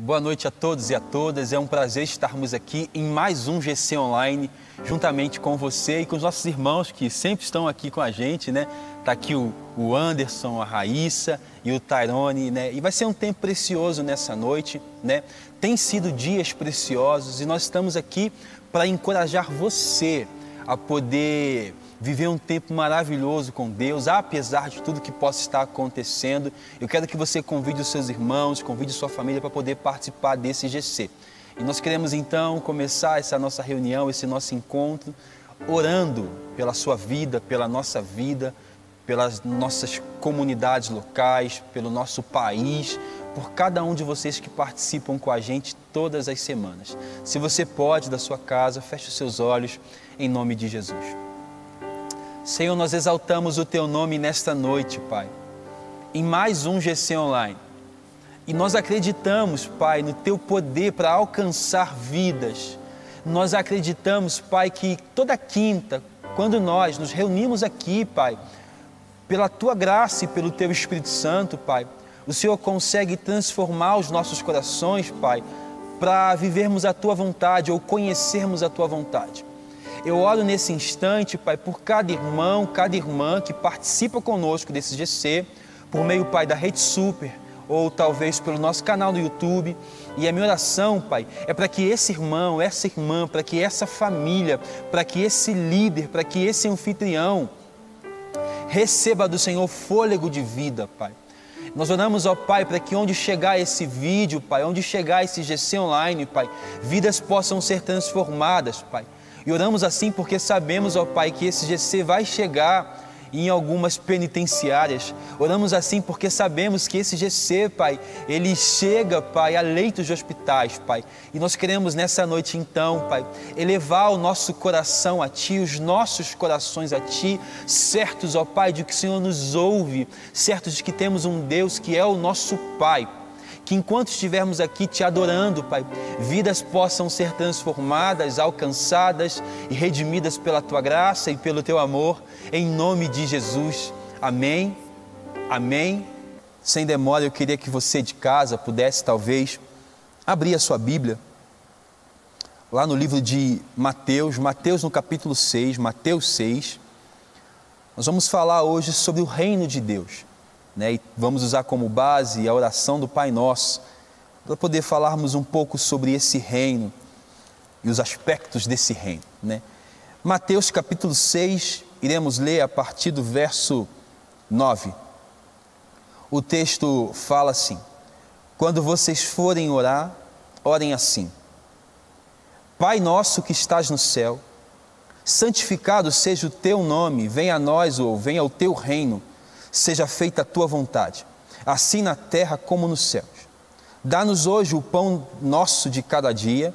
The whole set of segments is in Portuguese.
Boa noite a todos e a todas. É um prazer estarmos aqui em mais um GC Online, juntamente com você e com os nossos irmãos que sempre estão aqui com a gente, né? Tá aqui o Anderson, a Raíssa e o Tairone, né? E vai ser um tempo precioso nessa noite, né? Tem sido dias preciosos e nós estamos aqui para encorajar você a poder viver um tempo maravilhoso com Deus, apesar de tudo que possa estar acontecendo. Eu quero que você convide os seus irmãos, convide sua família para poder participar desse GC. E nós queremos então começar essa nossa reunião, esse nosso encontro, orando pela sua vida, pela nossa vida, pelas nossas comunidades locais, pelo nosso país, por cada um de vocês que participam com a gente todas as semanas. Se você pode, da sua casa, feche os seus olhos em nome de Jesus. Senhor, nós exaltamos o Teu nome nesta noite, Pai, em mais um GC Online. E nós acreditamos, Pai, no Teu poder para alcançar vidas. Nós acreditamos, Pai, que toda quinta, quando nós nos reunimos aqui, Pai, pela Tua graça e pelo Teu Espírito Santo, Pai, o Senhor consegue transformar os nossos corações, Pai, para vivermos a Tua vontade ou conhecermos a Tua vontade. Eu oro nesse instante, Pai, por cada irmão, cada irmã que participa conosco desse GC, por meio, Pai, da Rede Super, ou talvez pelo nosso canal no YouTube. E a minha oração, Pai, é para que esse irmão, essa irmã, para que essa família, para que esse líder, para que esse anfitrião receba do Senhor fôlego de vida, Pai. Nós oramos, ó Pai, para que onde chegar esse vídeo, Pai, onde chegar esse GC Online, Pai, vidas possam ser transformadas, Pai. E oramos assim porque sabemos, ó Pai, que esse GC vai chegar em algumas penitenciárias. Oramos assim porque sabemos que esse GC, Pai, ele chega, Pai, a leitos de hospitais, Pai. E nós queremos nessa noite então, Pai, elevar o nosso coração a Ti, os nossos corações a Ti, certos, ó Pai, de que o Senhor nos ouve, certos de que temos um Deus que é o nosso Pai. Que enquanto estivermos aqui Te adorando, Pai, vidas possam ser transformadas, alcançadas e redimidas pela Tua graça e pelo Teu amor, em nome de Jesus. Amém, amém. Sem demora, eu queria que você de casa pudesse talvez abrir a sua Bíblia, lá no livro de Mateus no capítulo 6, Mateus 6. Nós vamos falar hoje sobre o reino de Deus. E vamos usar como base a oração do Pai Nosso, para poder falarmos um pouco sobre esse reino e os aspectos desse reino. Mateus capítulo 6, iremos ler a partir do verso 9. O texto fala assim: quando vocês forem orar, orem assim: Pai nosso que estás no céu, santificado seja o teu nome, venha a nós ou venha o teu reino. Seja feita a Tua vontade, assim na terra como nos céus. Dá-nos hoje o pão nosso de cada dia.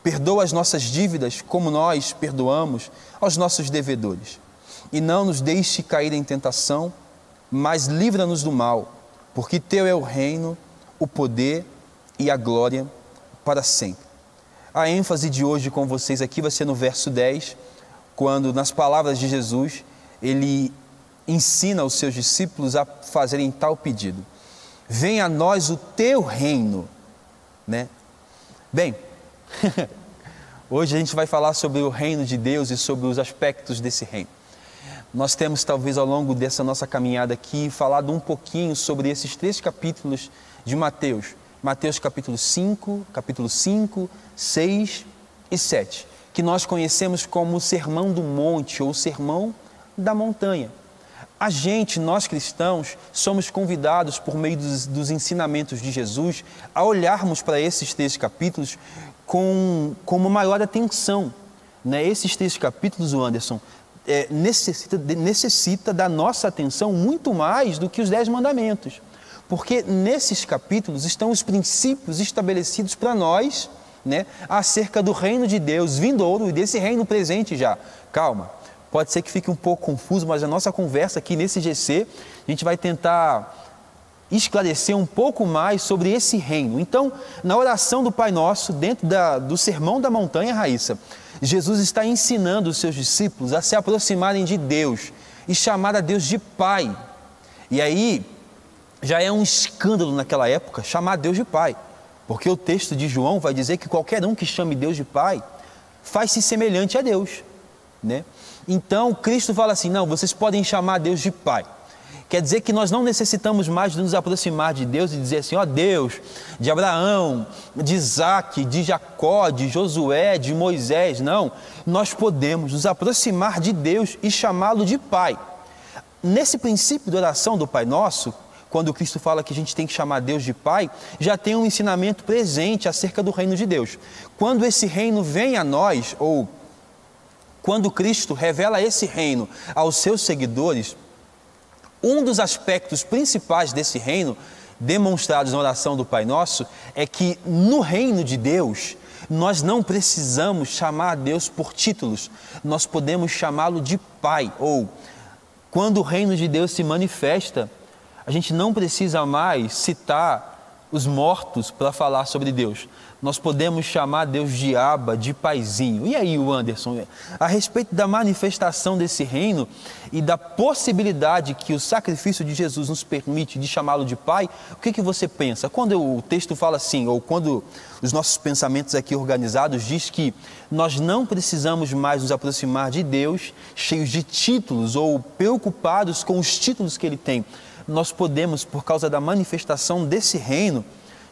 Perdoa as nossas dívidas, como nós perdoamos aos nossos devedores. E não nos deixe cair em tentação, mas livra-nos do mal, porque Teu é o reino, o poder e a glória para sempre. A ênfase de hoje com vocês aqui vai ser no verso 10, quando nas palavras de Jesus, Ele ensina os seus discípulos a fazerem tal pedido: venha a nós o teu reino, Bem, hoje a gente vai falar sobre o reino de Deus e sobre os aspectos desse reino. Nós temos talvez ao longo dessa nossa caminhada aqui falado um pouquinho sobre esses 3 capítulos de Mateus. Mateus capítulo 5, 6 e 7, que nós conhecemos como o Sermão do Monte ou o Sermão da Montanha. Nós cristãos, somos convidados por meio dos ensinamentos de Jesus a olharmos para esses 3 capítulos com uma maior atenção. Esses 3 capítulos, o Anderson, necessita da nossa atenção muito mais do que os 10 mandamentos. Porque nesses capítulos estão os princípios estabelecidos para nós, acerca do reino de Deus vindouro e desse reino presente já. Calma. Pode ser que fique um pouco confuso, mas a nossa conversa aqui nesse GC, a gente vai tentar esclarecer um pouco mais sobre esse reino. Então, na oração do Pai Nosso, dentro do Sermão da Montanha, Raíssa, Jesus está ensinando os seus discípulos a se aproximarem de Deus e chamar a Deus de Pai. E aí, já é um escândalo naquela época chamar Deus de Pai. Porque o texto de João vai dizer que qualquer um que chame Deus de Pai faz-se semelhante a Deus, né? Então, Cristo fala assim, não, vocês podem chamar Deus de Pai. Quer dizer que nós não necessitamos mais de nos aproximar de Deus e dizer assim, ó Deus, de Abraão, de Isaac, de Jacó, de Josué, de Moisés. Não, nós podemos nos aproximar de Deus e chamá-lo de Pai. Nesse princípio de oração do Pai Nosso, quando Cristo fala que a gente tem que chamar Deus de Pai, já tem um ensinamento presente acerca do reino de Deus. Quando esse reino vem a nós, ou quando Cristo revela esse reino aos seus seguidores, um dos aspectos principais desse reino, demonstrados na oração do Pai Nosso, é que no reino de Deus, nós não precisamos chamar a Deus por títulos, nós podemos chamá-lo de Pai, ou quando o reino de Deus se manifesta, a gente não precisa mais citar os mortos para falar sobre Deus. Nós podemos chamar Deus de Abba, de Paizinho. E aí, o Anderson, a respeito da manifestação desse reino e da possibilidade que o sacrifício de Jesus nos permite de chamá-lo de Pai, o que você pensa? Quando o texto fala assim, ou quando os nossos pensamentos aqui organizados diz que nós não precisamos mais nos aproximar de Deus cheios de títulos ou preocupados com os títulos que Ele tem, nós podemos, por causa da manifestação desse reino,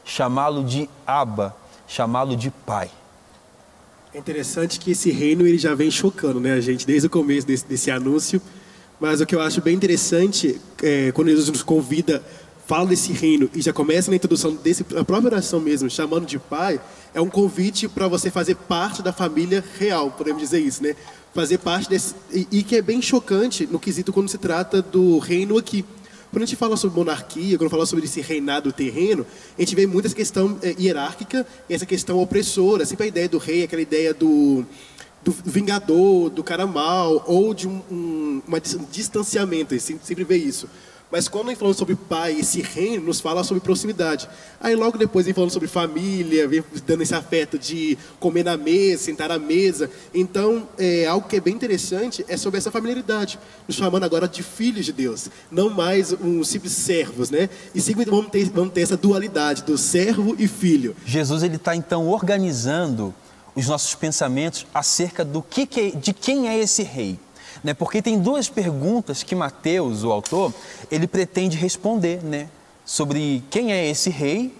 chamá-lo de Abba, chamá-lo de Pai. É interessante que esse reino ele já vem chocando, né, a gente, desde o começo desse anúncio. Mas o que eu acho bem interessante quando Jesus nos convida, fala desse reino e já começa na introdução a própria oração mesmo, chamando de Pai, é um convite para você fazer parte da família real, podemos dizer isso, né? Fazer parte desse, e que é bem chocante no quesito quando se trata do reino aqui. Quando a gente fala sobre monarquia, quando fala sobre esse reinado terreno, a gente vê muito essa questão hierárquica e essa questão opressora. Sempre a ideia do rei, aquela ideia do vingador, do cara mau, ou de um distanciamento, a gente sempre vê isso. Mas quando a gente fala sobre pai, esse reino nos fala sobre proximidade. Aí logo depois a gente falando sobre família, vem dando esse afeto de comer na mesa, sentar à mesa. Então, algo que é bem interessante é sobre essa familiaridade. Nos chamando agora de filhos de Deus. Não mais uns simples servos, né? E sempre vamos ter essa dualidade do servo e filho. Jesus ele está então organizando os nossos pensamentos acerca de quem é esse rei. Né? Porque tem duas perguntas que Mateus, o autor, ele pretende responder, né? Sobre quem é esse rei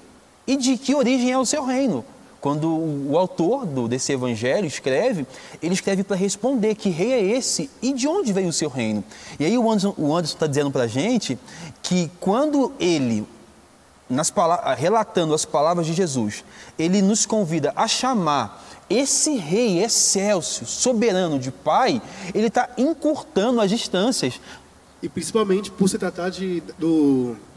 e de que origem é o seu reino. Quando o autor desse evangelho escreve, ele escreve para responder que rei é esse e de onde veio o seu reino. E aí o Anderson está dizendo para a gente que quando ele, relatando as palavras de Jesus, ele nos convida a chamar esse rei excelso, soberano de Pai, ele está encurtando as distâncias. E principalmente por se tratar de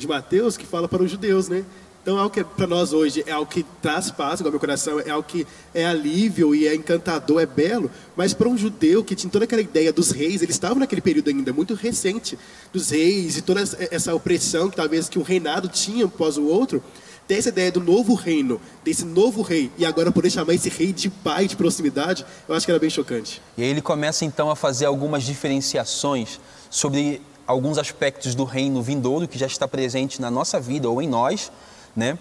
Mateus, que fala para os judeus, né? Então, algo que para nós hoje é algo que traz paz, igual ao meu coração, é algo que é alívio e é encantador, é belo, mas para um judeu que tinha toda aquela ideia dos reis, eles estavam naquele período ainda muito recente, dos reis e toda essa opressão que talvez que um reinado tinha após o outro, ter essa ideia do novo reino, desse novo rei, e agora poder chamar esse rei de pai, de proximidade, eu acho que era bem chocante. E aí ele começa então a fazer algumas diferenciações sobre alguns aspectos do reino vindouro que já está presente na nossa vida ou em nós, né?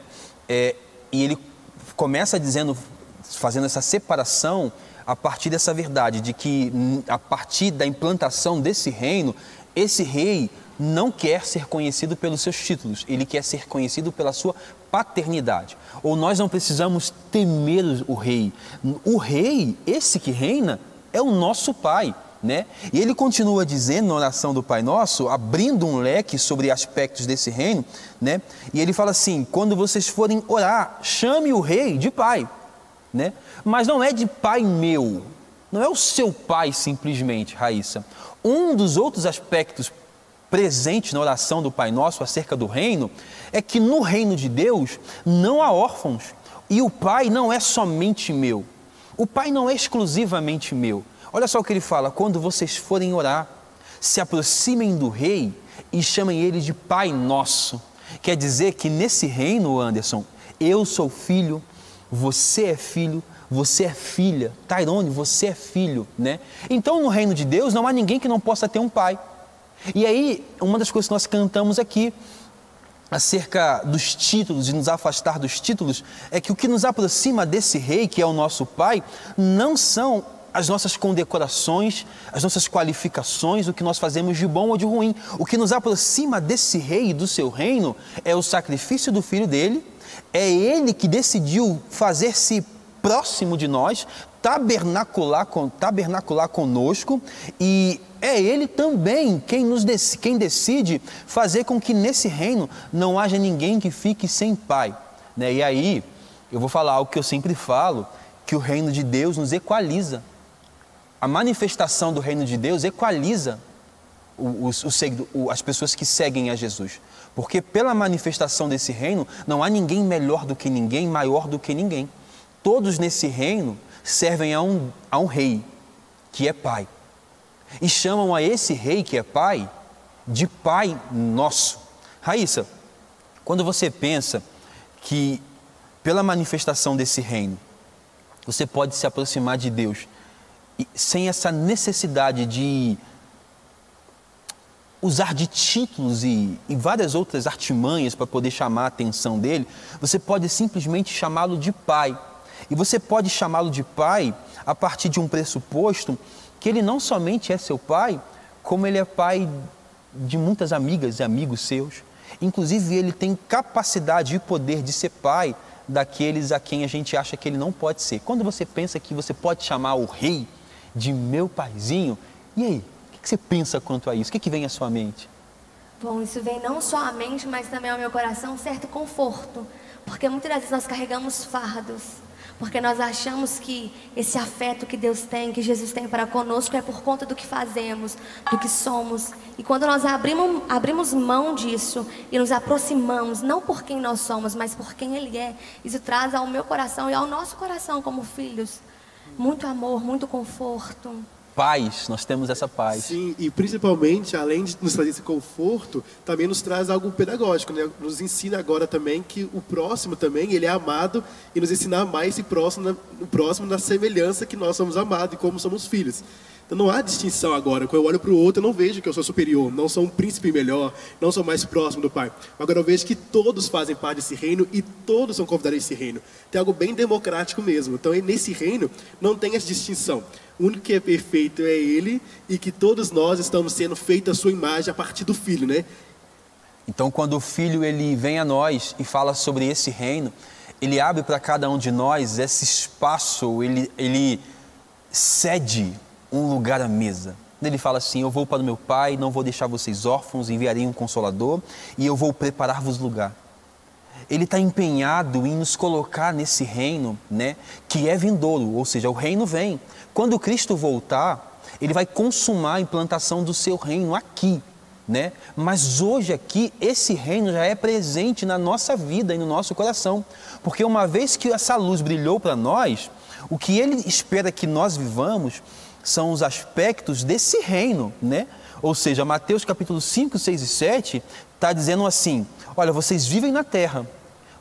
E ele começa fazendo essa separação a partir dessa verdade, de que a partir da implantação desse reino, esse rei não quer ser conhecido pelos seus títulos, ele quer ser conhecido pela sua paternidade. Ou nós não precisamos temer o rei. O rei, esse que reina, é o nosso Pai, né? E ele continua dizendo na oração do Pai Nosso, abrindo um leque sobre aspectos desse reino, né? E ele fala assim, quando vocês forem orar, chame o rei de Pai, né? Mas não é de Pai meu, não é o seu Pai simplesmente, Raíssa. Um dos outros aspectos presente na oração do Pai Nosso acerca do reino, é que no reino de Deus não há órfãos e o Pai não é somente meu, o Pai não é exclusivamente meu. Olha só o que ele fala, quando vocês forem orar, se aproximem do rei e chamem ele de Pai Nosso. Quer dizer que nesse reino, Anderson, eu sou filho, você é filha, Tairone, você é filho, né? Então no reino de Deus não há ninguém que não possa ter um pai. E aí, uma das coisas que nós cantamos aqui, acerca dos títulos e nos afastar dos títulos é que o que nos aproxima desse rei, que é o nosso Pai, não são as nossas condecorações, as nossas qualificações, o que nós fazemos de bom ou de ruim. O que nos aproxima desse rei e do seu reino é o sacrifício do filho dele, é ele que decidiu fazer-se próximo de nós, tabernacular conosco, e é ele também quem decide fazer com que nesse reino não haja ninguém que fique sem pai, né? E aí eu vou falar algo que eu sempre falo, que o reino de Deus nos equaliza. A manifestação do reino de Deus equaliza as pessoas que seguem a Jesus. Porque pela manifestação desse reino, não há ninguém melhor do que ninguém, maior do que ninguém. Todos nesse reino servem a um rei, que é pai. E chamam a esse rei, que é pai, de Pai Nosso. Raíssa, quando você pensa que pela manifestação desse reino, você pode se aproximar de Deus, e sem essa necessidade de usar de títulos e várias outras artimanhas para poder chamar a atenção dele, você pode simplesmente chamá-lo de pai. E você pode chamá-lo de pai a partir de um pressuposto que ele não somente é seu pai, como ele é pai de muitas amigas e amigos seus. Inclusive, ele tem capacidade e poder de ser pai daqueles a quem a gente acha que ele não pode ser. Quando você pensa que você pode chamar o rei de meu paizinho, e aí? O que você pensa quanto a isso? O que vem à sua mente? Bom, isso vem não só à mente, mas também ao meu coração um certo conforto. Porque muitas vezes nós carregamos fardos. Porque nós achamos que esse afeto que Deus tem, que Jesus tem para conosco, é por conta do que fazemos, do que somos. E quando nós abrimos mão disso e nos aproximamos, não por quem nós somos, mas por quem Ele é, isso traz ao meu coração e ao nosso coração como filhos muito amor, muito conforto. Paz, nós temos essa paz. Sim, e principalmente, além de nos trazer esse conforto, também nos traz algo pedagógico, né? Nos ensina agora também que o próximo também, ele é amado, e nos ensina a amar esse próximo na semelhança que nós somos amados e como somos filhos. Então não há distinção agora. Quando eu olho para o outro, eu não vejo que eu sou superior, não sou um príncipe melhor, não sou mais próximo do Pai. Agora eu vejo que todos fazem parte desse reino e todos são convidados a esse reino. Tem algo bem democrático mesmo. Então nesse reino não tem essa distinção. O único que é perfeito é Ele, e que todos nós estamos sendo feitos à sua imagem a partir do Filho, né? Então quando o Filho ele vem a nós e fala sobre esse reino, ele abre para cada um de nós esse espaço, ele cede um lugar à mesa. Ele fala assim: eu vou para o meu Pai, não vou deixar vocês órfãos, enviarei um Consolador e eu vou preparar-vos lugar. Ele está empenhado em nos colocar nesse reino, né, que é vindouro, ou seja, o reino vem. Quando Cristo voltar, Ele vai consumar a implantação do seu reino aqui, né? Mas hoje aqui, esse reino já é presente na nossa vida e no nosso coração. Porque uma vez que essa luz brilhou para nós, o que Ele espera que nós vivamos são os aspectos desse reino, né? Ou seja, Mateus capítulo 5, 6 e 7 está dizendo assim: olha, vocês vivem na terra,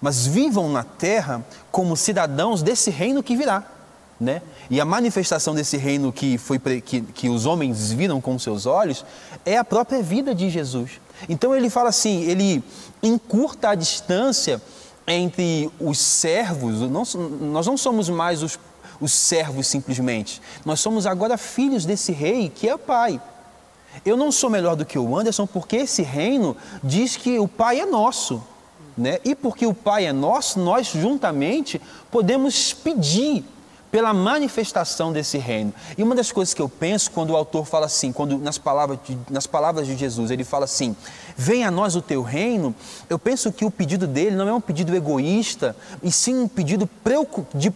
mas vivam na terra como cidadãos desse reino que virá, né? E a manifestação desse reino que os homens viram com seus olhos é a própria vida de Jesus. Então ele fala assim, ele encurta a distância entre os servos. Nós não somos mais os servos simplesmente, nós somos agora filhos desse rei que é o Pai. Eu não sou melhor do que o Anderson porque esse reino diz que o Pai é nosso, né? E porque o Pai é nosso, nós juntamente podemos pedir pela manifestação desse reino. E uma das coisas que eu penso quando o autor fala assim, quando nas palavras de Jesus, ele fala assim: venha a nós o teu reino, eu penso que o pedido dele não é um pedido egoísta, e sim um pedido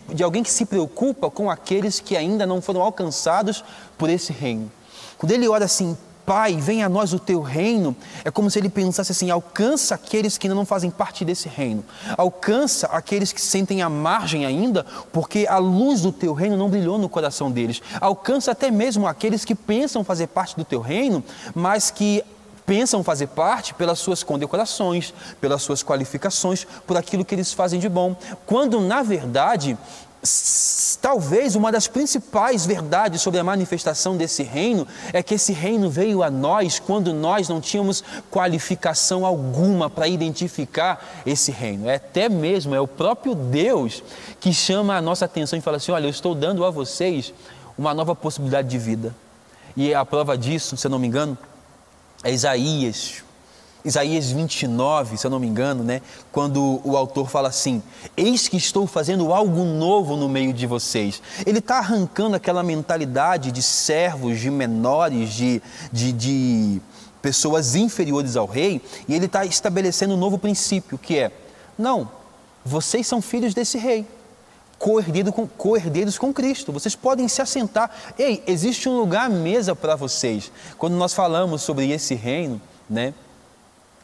de alguém que se preocupa com aqueles que ainda não foram alcançados por esse reino. Quando ele ora assim: Pai, venha a nós o teu reino, é como se ele pensasse assim: alcança aqueles que ainda não fazem parte desse reino, alcança aqueles que se sentem à margem ainda, porque a luz do teu reino não brilhou no coração deles, alcança até mesmo aqueles que pensam fazer parte do teu reino, mas que pensam fazer parte pelas suas condecorações, pelas suas qualificações, por aquilo que eles fazem de bom, quando na verdade talvez uma das principais verdades sobre a manifestação desse reino é que esse reino veio a nós quando nós não tínhamos qualificação alguma para identificar esse reino. Até mesmo é o próprio Deus que chama a nossa atenção e fala assim: olha, eu estou dando a vocês uma nova possibilidade de vida. E a prova disso, se eu não me engano, é Isaías 29, se eu não me engano, né? Quando o autor fala assim: eis que estou fazendo algo novo no meio de vocês. Ele está arrancando aquela mentalidade de servos, de menores, de pessoas inferiores ao rei, e ele está estabelecendo um novo princípio, que é: não, vocês são filhos desse rei, co-herdeiros com Cristo, vocês podem se assentar. Ei, existe um lugar à mesa para vocês. Quando nós falamos sobre esse reino, né?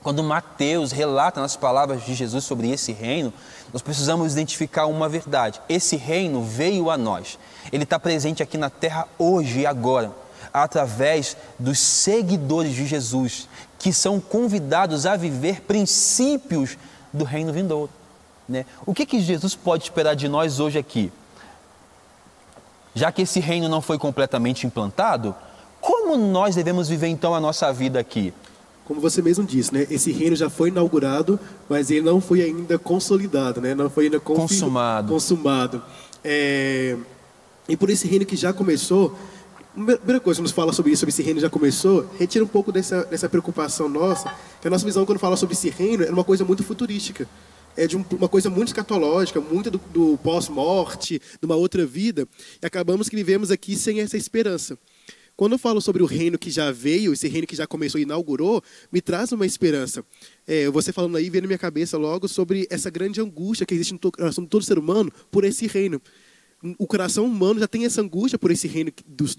Quando Mateus relata nas palavras de Jesus sobre esse reino, nós precisamos identificar uma verdade: esse reino veio a nós, ele está presente aqui na terra hoje e agora, através dos seguidores de Jesus, que são convidados a viver princípios do reino vindouro, né? O que Jesus pode esperar de nós hoje aqui? Já que esse reino não foi completamente implantado, como nós devemos viver então a nossa vida aqui? Como você mesmo disse, né? Esse reino já foi inaugurado, mas ele não foi ainda consolidado, né? Não foi ainda consumado. E por esse reino que já começou, a primeira coisa que nos fala sobre isso, sobre esse reino que já começou, retira um pouco dessa preocupação nossa, que a nossa visão quando fala sobre esse reino é uma coisa muito futurística. É de uma coisa muito escatológica, muito do pós-morte, de uma outra vida, e acabamos que vivemos aqui sem essa esperança. Quando eu falo sobre o reino que já veio, esse reino que já começou e inaugurou, me traz uma esperança. Você falando aí, veio na minha cabeça logo sobre essa grande angústia que existe no coração de todo ser humano por esse reino. O coração humano já tem essa angústia por esse reino dos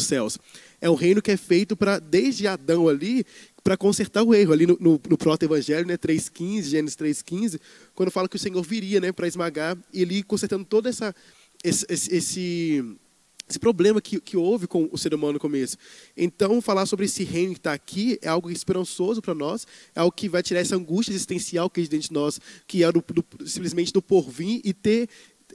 céus. É um reino que é feito desde Adão ali, para consertar o erro. Ali no proto-evangelho, né, 3,15, Gênesis 3,15, quando fala que o Senhor viria, né, para esmagar, e ele consertando todo esse problema que houve com o ser humano no começo. Então, falar sobre esse reino que está aqui é algo esperançoso para nós, é algo que vai tirar essa angústia existencial que existe dentro de nós, que é simplesmente do porvir, e ter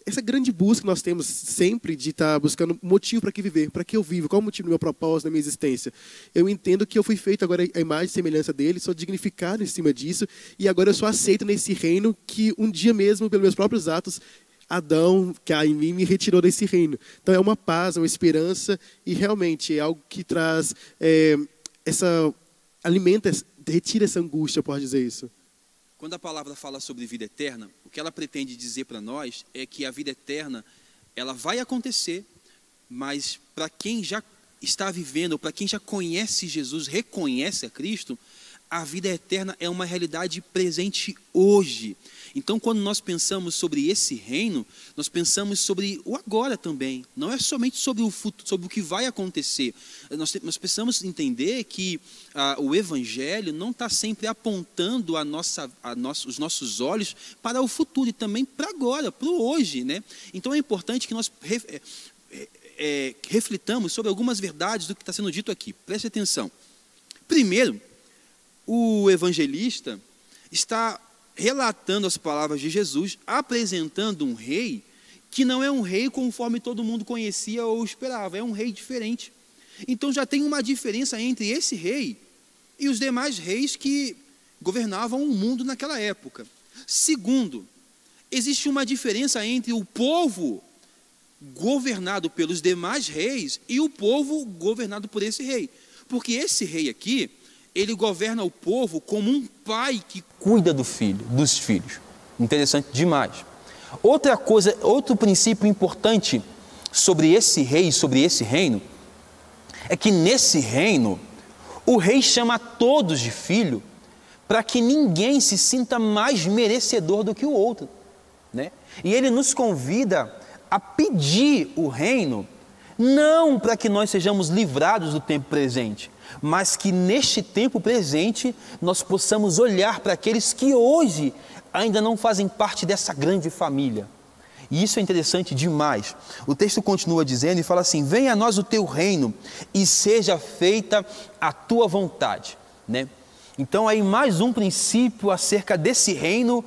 essa grande busca que nós temos sempre de estar buscando motivo para que viver, para que eu vivo, qual o motivo do meu propósito, da minha existência. Eu entendo que eu fui feito agora a imagem e semelhança dele, sou dignificado em cima disso, e agora eu sou aceito nesse reino que um dia mesmo, pelos meus próprios atos, Adão, que há em mim, me retirou desse reino. Então é uma paz, uma esperança, e realmente é algo que traz retira essa angústia, pode dizer isso. Quando a palavra fala sobre vida eterna, o que ela pretende dizer para nós é que a vida eterna, ela vai acontecer, mas para quem já está vivendo, para quem já conhece Jesus, reconhece a Cristo, a vida eterna é uma realidade presente hoje. Então, quando nós pensamos sobre esse reino, nós pensamos sobre o agora também. Não é somente sobre o futuro, sobre o que vai acontecer. Nós precisamos entender que o Evangelho não está sempre apontando os nossos olhos para o futuro e também para agora, para o hoje, né? Então, é importante que nós reflitamos sobre algumas verdades do que está sendo dito aqui. Preste atenção. Primeiro, o evangelista está relatando as palavras de Jesus, apresentando um rei que não é um rei conforme todo mundo conhecia ou esperava, é um rei diferente. Então já tem uma diferença entre esse rei e os demais reis que governavam o mundo naquela época. Segundo, existe uma diferença entre o povo governado pelos demais reis e o povo governado por esse rei. Porque esse rei aqui, ele governa o povo como um pai que cuida dos filhos. Interessante demais. Outra coisa, outro princípio importante sobre esse rei, sobre esse reino, é que nesse reino, o rei chama todos de filho para que ninguém se sinta mais merecedor do que o outro, né? E ele nos convida a pedir o reino, não para que nós sejamos livrados do tempo presente, mas que neste tempo presente nós possamos olhar para aqueles que hoje ainda não fazem parte dessa grande família. E isso é interessante demais. O texto continua dizendo e fala assim: venha a nós o teu reino e seja feita a tua vontade, né? Então aí mais um princípio acerca desse reino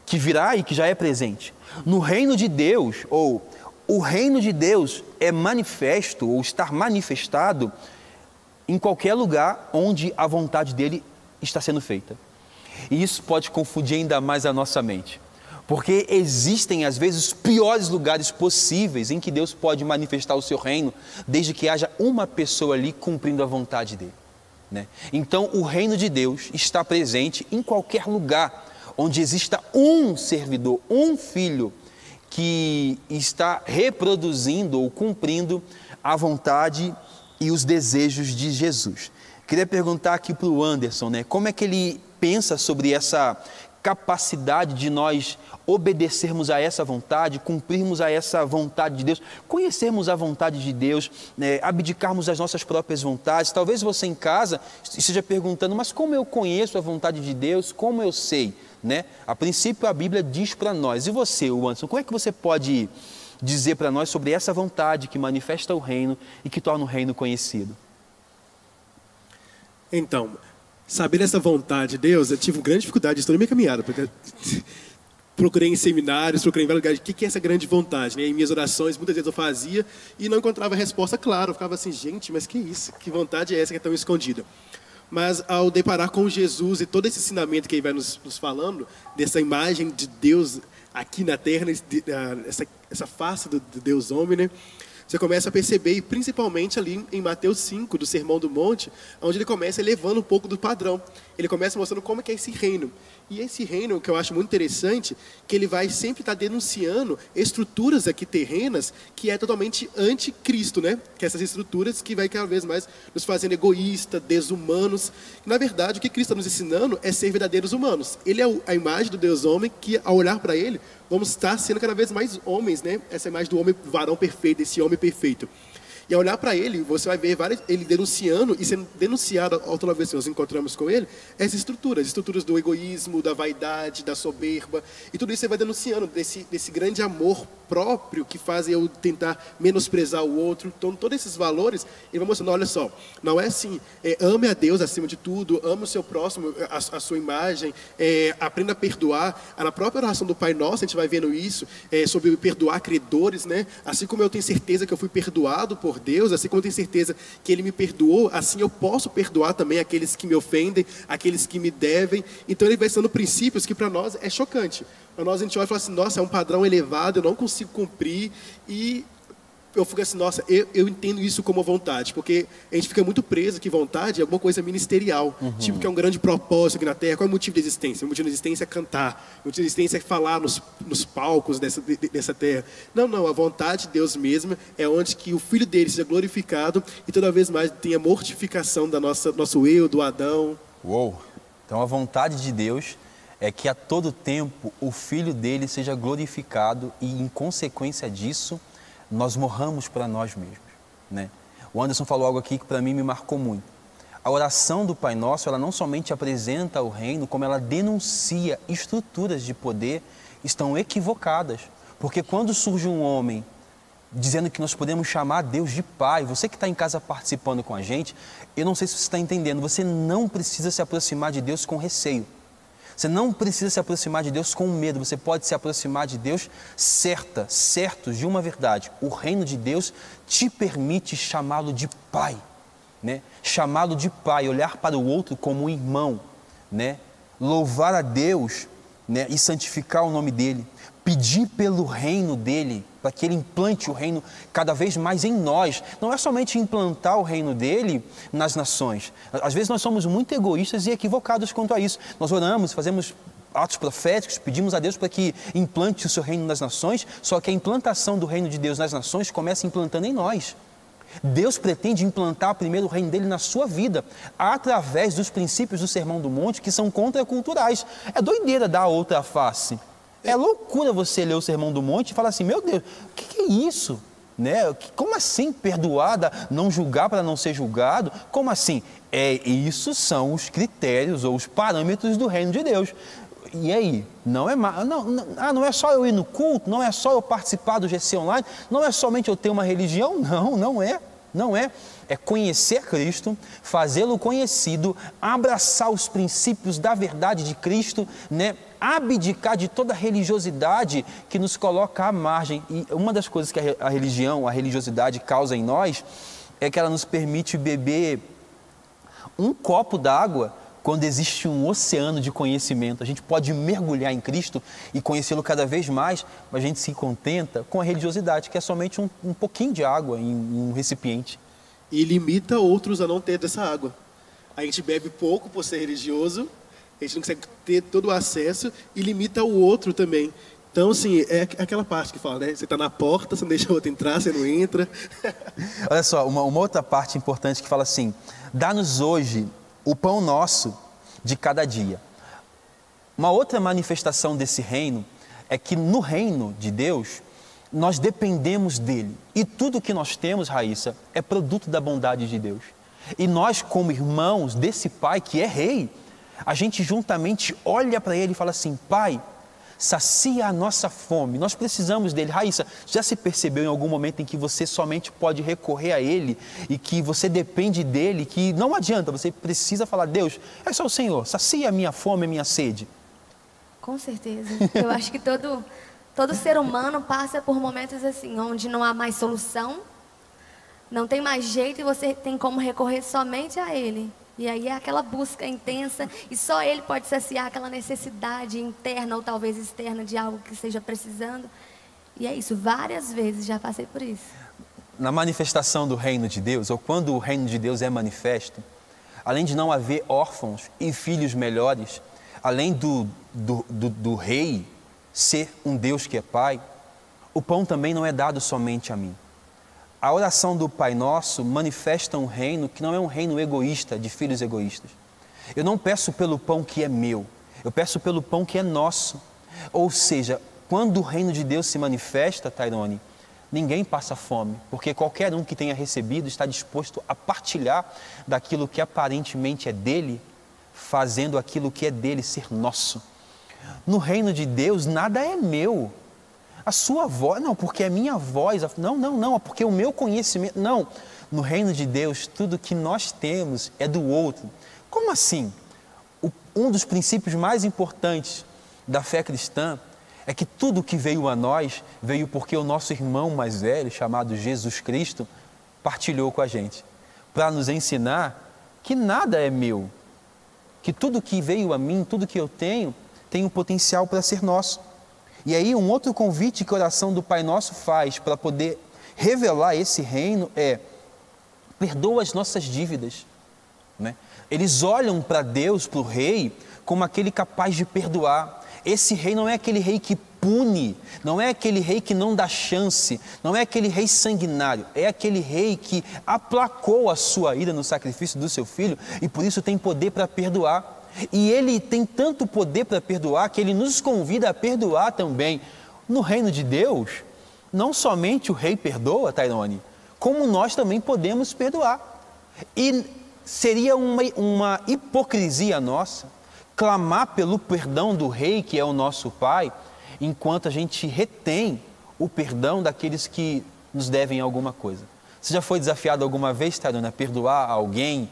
que virá e que já é presente. No reino de Deus, ou o reino de Deus é manifesto ou estar manifestado em qualquer lugar onde a vontade dele está sendo feita. E isso pode confundir ainda mais a nossa mente, porque existem às vezes os piores lugares possíveis em que Deus pode manifestar o seu reino, desde que haja uma pessoa ali cumprindo a vontade dele, né? Então o reino de Deus está presente em qualquer lugar onde exista um servidor, um filho que está reproduzindo ou cumprindo a vontade e os desejos de Jesus. Queria perguntar aqui para o Anderson, né, como é que ele pensa sobre essa capacidade de nós obedecermos a essa vontade, cumprirmos a essa vontade de Deus, conhecermos a vontade de Deus, né, abdicarmos das nossas próprias vontades. Talvez você em casa esteja perguntando, mas como eu conheço a vontade de Deus, como eu sei, né? A princípio a Bíblia diz para nós. E você, Anderson, como é que você pode dizer para nós sobre essa vontade que manifesta o reino e que torna o reino conhecido? Então, saber essa vontade de Deus, eu tive uma grande dificuldade de toda a minha caminhada, porque procurei em seminários, procurei em vários lugares, o que é essa grande vontade, né? Em minhas orações, muitas vezes eu fazia e não encontrava a resposta clara, eu ficava assim, gente, mas que isso? Que vontade é essa que é tão escondida? Mas ao deparar com Jesus e todo esse ensinamento que ele vai nos falando, dessa imagem de Deus aqui na terra, essa face do Deus homem, né? Você começa a perceber, e principalmente ali em Mateus 5, do Sermão do Monte, onde ele começa elevando um pouco do padrão. Ele começa mostrando como é que é esse reino. E esse reino, que eu acho muito interessante, que ele vai sempre estar denunciando estruturas aqui terrenas que é totalmente anticristo, né? Que essas estruturas que vai cada vez mais nos fazendo egoístas, desumanos. Na verdade, o que Cristo está nos ensinando é ser verdadeiros humanos. Ele é a imagem do Deus homem que, ao olhar para ele, vamos estar sendo cada vez mais homens, né? Essa imagem do homem varão perfeito, esse homem perfeito. E ao olhar para ele, você vai ver ele denunciando e sendo denunciado outra vez que nós encontramos com ele, essas estruturas do egoísmo, da vaidade, da soberba, e tudo isso você vai denunciando desse grande amor próprio que faz eu tentar menosprezar o outro. Então, todos esses valores, ele vai mostrando, olha só, não é assim, ame a Deus acima de tudo, ame o seu próximo, a sua imagem, aprenda a perdoar. Na própria oração do Pai Nosso, a gente vai vendo isso, sobre perdoar credores, né? Assim como eu tenho certeza que eu fui perdoado por Deus, assim como eu tenho certeza que Ele me perdoou, assim eu posso perdoar também aqueles que me ofendem, aqueles que me devem. Então ele vai sendo princípios que para nós é chocante. Para nós a gente olha e fala assim, nossa, é um padrão elevado, eu não consigo cumprir. E eu fico assim, nossa, eu entendo isso como vontade, porque a gente fica muito preso que vontade é alguma coisa ministerial, tipo que é um grande propósito aqui na Terra. Qual é o motivo de existência? O motivo de existência é cantar, o motivo de existência é falar nos palcos dessa Terra. Não, a vontade de Deus mesmo é onde que o Filho dele seja glorificado e toda vez mais tenha mortificação da nosso eu, do Adão. Uou! Então a vontade de Deus é que a todo tempo o Filho dele seja glorificado e em consequência disso nós morramos para nós mesmos, né? O Anderson falou algo aqui que para mim me marcou muito. A oração do Pai Nosso, ela não somente apresenta o reino, como ela denuncia estruturas de poder estão equivocadas. Porque quando surge um homem dizendo que nós podemos chamar Deus de Pai, você que está em casa participando com a gente, eu não sei se você está entendendo, você não precisa se aproximar de Deus com receio. Você não precisa se aproximar de Deus com medo, você pode se aproximar de Deus certo de uma verdade. O reino de Deus te permite chamá-lo de Pai, né? Chamá-lo de Pai, olhar para o outro como um irmão, né? Louvar a Deus, né? E santificar o nome dEle, pedir pelo reino dEle, para que Ele implante o reino cada vez mais em nós. Não é somente implantar o reino dEle nas nações. Às vezes nós somos muito egoístas e equivocados quanto a isso. Nós oramos, fazemos atos proféticos, pedimos a Deus para que implante o seu reino nas nações, só que a implantação do reino de Deus nas nações começa implantando em nós. Deus pretende implantar primeiro o reino dele na sua vida, através dos princípios do Sermão do Monte, que são contraculturais. É doideira dar a outra face. É loucura você ler o Sermão do Monte e falar assim, meu Deus, o que é isso? Né? Como assim perdoar, não julgar para não ser julgado? Como assim? Isso são os critérios ou os parâmetros do reino de Deus. E aí? Não é só eu ir no culto, não é só eu participar do GC Online, não é somente eu ter uma religião? Não é. Não é. É conhecer Cristo, fazê-lo conhecido, abraçar os princípios da verdade de Cristo, né? Abdicar de toda a religiosidade que nos coloca à margem. E uma das coisas que a religião, a religiosidade causa em nós é que ela nos permite beber um copo d'água quando existe um oceano de conhecimento. A gente pode mergulhar em Cristo e conhecê-lo cada vez mais, mas a gente se contenta com a religiosidade, que é somente um pouquinho de água em um recipiente. E limita outros a não ter dessa água. A gente bebe pouco por ser religioso, a gente não consegue ter todo o acesso e limita o outro também. Então, assim, é aquela parte que fala, né? Você está na porta, você não deixa o outro entrar, você não entra. Olha só, uma outra parte importante que fala assim: dá-nos hoje o pão nosso de cada dia. Uma outra manifestação desse reino é que no reino de Deus, nós dependemos dele. E tudo que nós temos, Raíssa, é produto da bondade de Deus. E nós, como irmãos desse Pai que é rei, a gente juntamente olha para ele e fala assim: Pai, sacia a nossa fome, nós precisamos dele. Raíssa, já se percebeu em algum momento em que você somente pode recorrer a ele e que você depende dele, que não adianta, você precisa falar: Deus, é só o Senhor, sacia a minha fome, a minha sede? Com certeza. Eu acho que todo ser humano passa por momentos assim, onde não há mais solução, não tem mais jeito e você tem como recorrer somente a ele. E aí é aquela busca intensa e só ele pode saciar aquela necessidade interna ou talvez externa de algo que esteja precisando. E é isso, várias vezes já passei por isso. Na manifestação do reino de Deus, ou quando o reino de Deus é manifesto, além de não haver órfãos e filhos melhores, além do rei ser um Deus que é Pai, o pão também não é dado somente a mim. A oração do Pai Nosso manifesta um reino que não é um reino egoísta, de filhos egoístas. Eu não peço pelo pão que é meu, eu peço pelo pão que é nosso. Ou seja, quando o reino de Deus se manifesta, Tairone, ninguém passa fome, porque qualquer um que tenha recebido está disposto a partilhar daquilo que aparentemente é dele, fazendo aquilo que é dele ser nosso. No reino de Deus, nada é meu. A sua voz, não, porque é minha voz, não, porque o meu conhecimento, não. No reino de Deus, tudo que nós temos é do outro. Como assim? Um dos princípios mais importantes da fé cristã é que tudo que veio a nós, veio porque o nosso irmão mais velho, chamado Jesus Cristo, partilhou com a gente, para nos ensinar que nada é meu, que tudo que veio a mim, tudo que eu tenho, tem um potencial para ser nosso. E aí um outro convite que a oração do Pai Nosso faz para poder revelar esse reino é: perdoa as nossas dívidas, né? Eles olham para Deus, para o rei, como aquele capaz de perdoar. Esse rei não é aquele rei que pune, não é aquele rei que não dá chance, não é aquele rei sanguinário, é aquele rei que aplacou a sua ira no sacrifício do seu filho e por isso tem poder para perdoar. E ele tem tanto poder para perdoar que ele nos convida a perdoar também. No reino de Deus, não somente o rei perdoa, Tairone, como nós também podemos perdoar. E seria uma hipocrisia nossa clamar pelo perdão do rei, que é o nosso Pai, enquanto a gente retém o perdão daqueles que nos devem alguma coisa. Você já foi desafiado alguma vez, Tairone, a perdoar alguém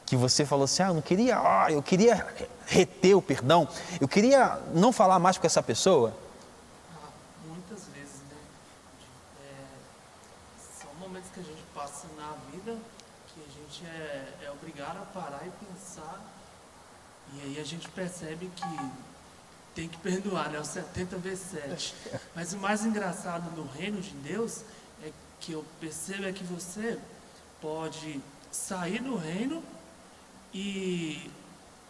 que você falou assim: eu queria reter o perdão, eu queria não falar mais com essa pessoa? Muitas vezes, né? São momentos que a gente passa na vida que a gente é obrigado a parar e pensar, e aí a gente percebe que tem que perdoar, né? O 70 vezes 7. Mas o mais engraçado no reino de Deus é que eu percebo é que você pode sair do reino e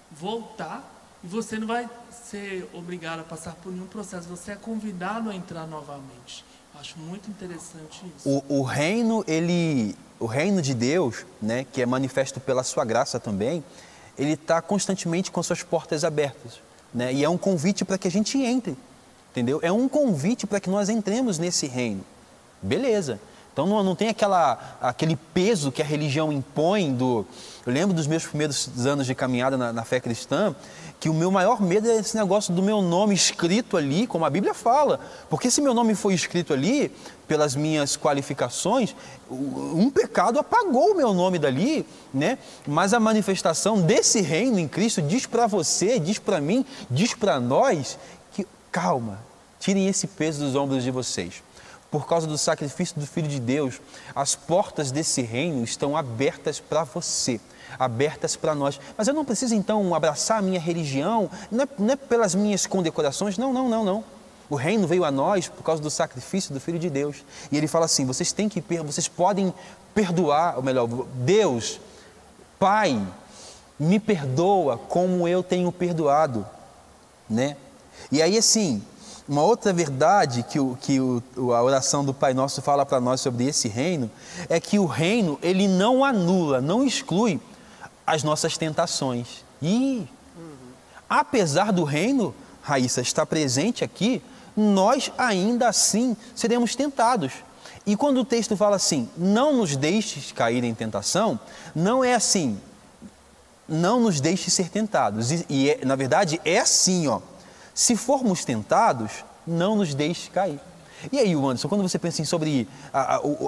voltar, e você não vai ser obrigado a passar por nenhum processo, você é convidado a entrar novamente. Eu acho muito interessante isso. O reino de Deus, né, que é manifesto pela sua graça também, ele está constantemente com suas portas abertas, né, e é um convite para que a gente entre, entendeu? É um convite para que nós entremos nesse reino. Beleza, Então não tem aquele peso que a religião impõe. Eu lembro dos meus primeiros anos de caminhada na fé cristã, que o meu maior medo é esse negócio do meu nome escrito ali, como a Bíblia fala. Porque se meu nome foi escrito ali, pelas minhas qualificações, um pecado apagou o meu nome dali, né? Mas a manifestação desse reino em Cristo diz para você, diz para mim, diz para nós que, calma, tirem esse peso dos ombros de vocês. Por causa do sacrifício do Filho de Deus, as portas desse reino estão abertas para você, abertas para nós. Mas eu não preciso, então, abraçar a minha religião, não é pelas minhas condecorações, não. O reino veio a nós por causa do sacrifício do Filho de Deus. E ele fala assim, vocês podem perdoar, ou melhor, Deus, Pai, me perdoa como eu tenho perdoado, né? E aí, assim, uma outra verdade que a oração do Pai Nosso fala para nós sobre esse reino é que o reino, ele não anula, não exclui as nossas tentações. E, apesar do reino, Raíssa, estar presente aqui, nós ainda assim seremos tentados. E quando o texto fala assim, não nos deixes cair em tentação, não é assim, não nos deixes ser tentados. Na verdade, é assim, ó. Se formos tentados, não nos deixe cair. E aí, Anderson, quando você pensa sobre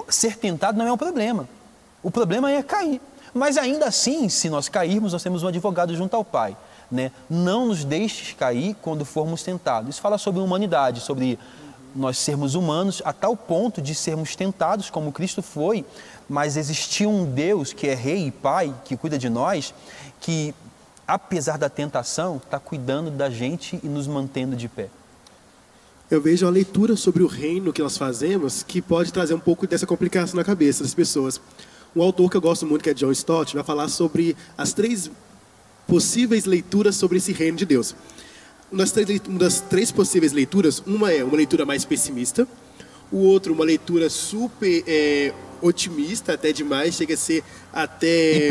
ser tentado, não é um problema. O problema é cair. Mas ainda assim, se nós cairmos, nós temos um advogado junto ao Pai, né? Não nos deixes cair quando formos tentados. Isso fala sobre humanidade, sobre nós sermos humanos a tal ponto de sermos tentados como Cristo foi, mas existia um Deus que é Rei e Pai, que cuida de nós, que apesar da tentação, está cuidando da gente e nos mantendo de pé. Eu vejo a leitura sobre o reino que nós fazemos que pode trazer um pouco dessa complicação na cabeça das pessoas. Um autor que eu gosto muito, que é John Stott, vai falar sobre as 3 possíveis leituras sobre esse reino de Deus. Uma das 3 possíveis leituras, uma é uma leitura mais pessimista, o outro uma leitura super otimista, até demais, chega a ser até...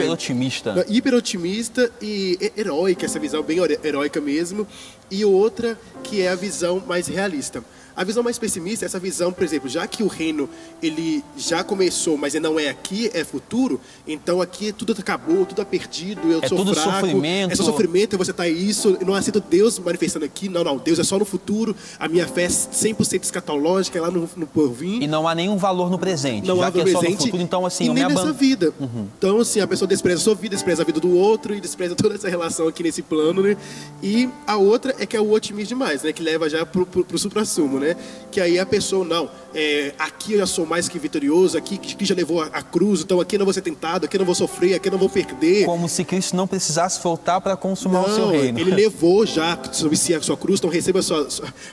Hiperotimista e heróica, essa visão bem heróica mesmo. E outra que é a visão mais realista. A visão mais pessimista é essa visão, por exemplo, já que o reino ele já começou, mas ele não é aqui, é futuro, então aqui tudo acabou, tudo é perdido, eu sou tudo fraco, sofrimento. é só sofrimento, você está isso, eu não aceito Deus manifestando aqui, não, Deus é só no futuro, a minha fé é 100% escatológica, é lá no porvir. E não há nenhum valor no presente, não já há que é presente, só no futuro, então assim, e eu nem me nessa abandono. vida. Então assim, a pessoa despreza a sua vida, despreza a vida do outro e despreza toda essa relação aqui nesse plano, né? E a outra é que é o otimismo demais, né? Que leva já pro supra-sumo, né? Que aí a pessoa, não, aqui eu já sou mais que vitorioso, aqui já levou a cruz, então aqui eu não vou ser tentado, aqui eu não vou sofrer, aqui eu não vou perder. Como se Cristo não precisasse voltar para consumar o seu reino. Ele levou já sobre si a sua cruz, então receba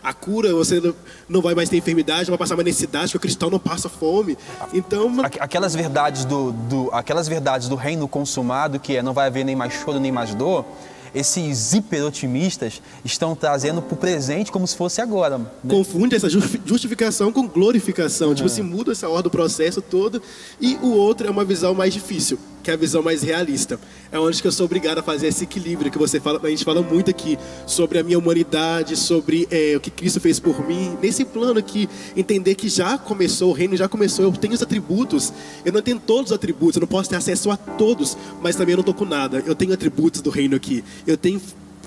a cura, você não vai mais ter enfermidade, não vai passar mais necessidade, porque o cristão não passa fome. Então, aquelas verdades do reino consumado, que não vai haver nem mais choro, nem mais dor, esses hiperotimistas estão trazendo para o presente como se fosse agora. Né? Confunde essa justificação com glorificação. Tipo assim, muda essa ordem do processo todo. E o outro é uma visão mais difícil, que é a visão mais realista. É onde que eu sou obrigado a fazer esse equilíbrio que você fala. A gente fala muito aqui sobre a minha humanidade, sobre o que Cristo fez por mim. Nesse plano aqui, entender que já começou, o reino já começou. Eu tenho os atributos. Eu não tenho todos os atributos, eu não posso ter acesso a todos, mas também eu não estou com nada. Eu tenho atributos do reino aqui. Eu tenho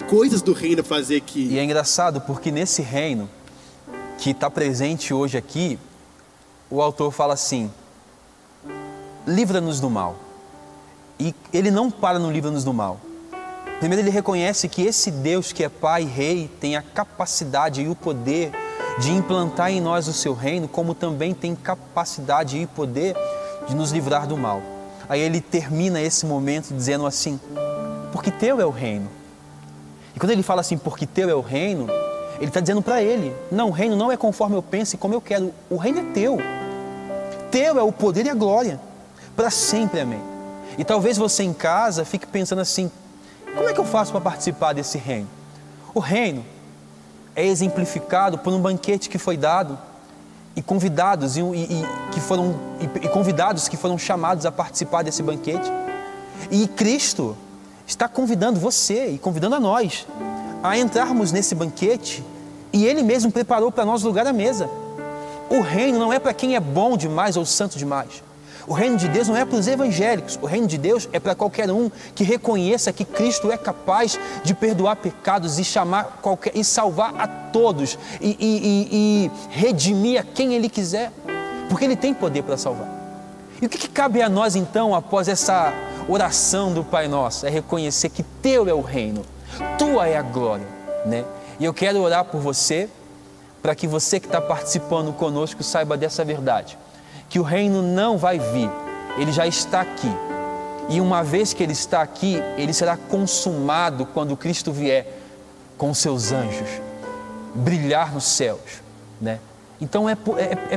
coisas do reino a fazer aqui. E é engraçado porque nesse reino que está presente hoje aqui, o autor fala assim, livra-nos do mal. E ele não para no livra-nos do mal. Primeiro ele reconhece que esse Deus que é Pai e Rei tem a capacidade e o poder de implantar em nós o seu reino, como também tem capacidade e poder de nos livrar do mal. Aí ele termina esse momento dizendo assim, porque teu é o reino. E quando ele fala assim, porque teu é o reino, ele está dizendo para ele, não, o reino não é conforme eu penso e como eu quero, o reino é teu. Teu é o poder e a glória, para sempre, amém. E talvez você em casa fique pensando assim, como é que eu faço para participar desse reino? O reino é exemplificado por um banquete que foi dado e convidados que foram chamados a participar desse banquete. E Cristo está convidando você e convidando a nós a entrarmos nesse banquete e Ele mesmo preparou para nós lugar à mesa. O reino não é para quem é bom demais ou santo demais. O reino de Deus não é para os evangélicos. O reino de Deus é para qualquer um que reconheça que Cristo é capaz de perdoar pecados e chamar e salvar a todos e redimir a quem Ele quiser, porque Ele tem poder para salvar. E o que cabe a nós então, após essa oração do Pai Nosso? É reconhecer que Teu é o reino, Tua é a glória, né? E eu quero orar por você, para que você que está participando conosco saiba dessa verdade, que o reino não vai vir, ele já está aqui. E uma vez que ele está aqui, ele será consumado quando Cristo vier com seus anjos, brilhar nos céus, né? Então é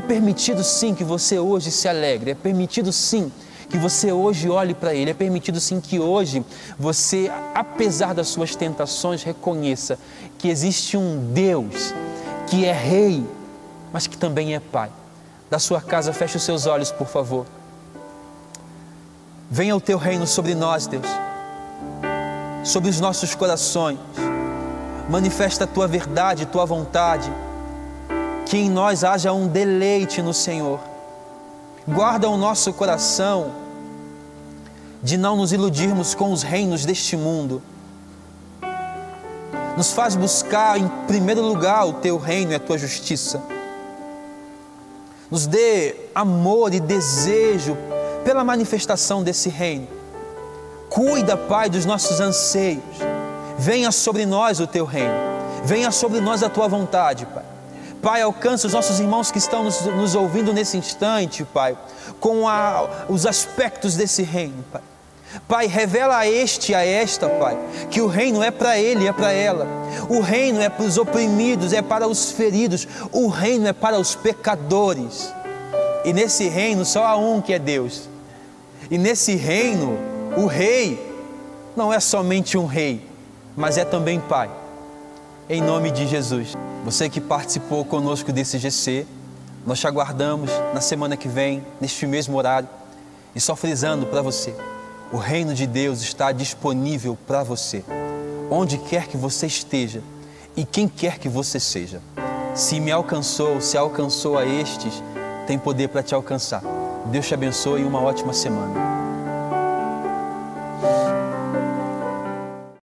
permitido sim que você hoje se alegre, é permitido sim que você hoje olhe para Ele, é permitido sim que hoje você, apesar das suas tentações, reconheça que existe um Deus que é Rei, mas que também é Pai. Da sua casa, feche os seus olhos, por favor. Venha o Teu reino sobre nós, Deus, sobre os nossos corações. Manifesta a Tua verdade, Tua vontade, que em nós haja um deleite no Senhor. Guarda o nosso coração de não nos iludirmos com os reinos deste mundo. Nos faz buscar em primeiro lugar o Teu reino e a Tua justiça. Nos dê amor e desejo pela manifestação desse reino. Cuida, Pai, dos nossos anseios. Venha sobre nós o Teu reino. Venha sobre nós a Tua vontade, Pai. Pai, alcança os nossos irmãos que estão nos ouvindo nesse instante, Pai, com os aspectos desse reino, Pai. Pai, revela a este e a esta, Pai, que o reino é para ele e é para ela. O reino é para os oprimidos, é para os feridos. O reino é para os pecadores. E nesse reino só há um que é Deus. E nesse reino, o rei não é somente um rei, mas é também Pai. Em nome de Jesus. Você que participou conosco desse GC, nós te aguardamos na semana que vem, neste mesmo horário. E só frisando para você, o reino de Deus está disponível para você, onde quer que você esteja e quem quer que você seja. Se me alcançou, se alcançou a estes, tem poder para te alcançar. Deus te abençoe e uma ótima semana.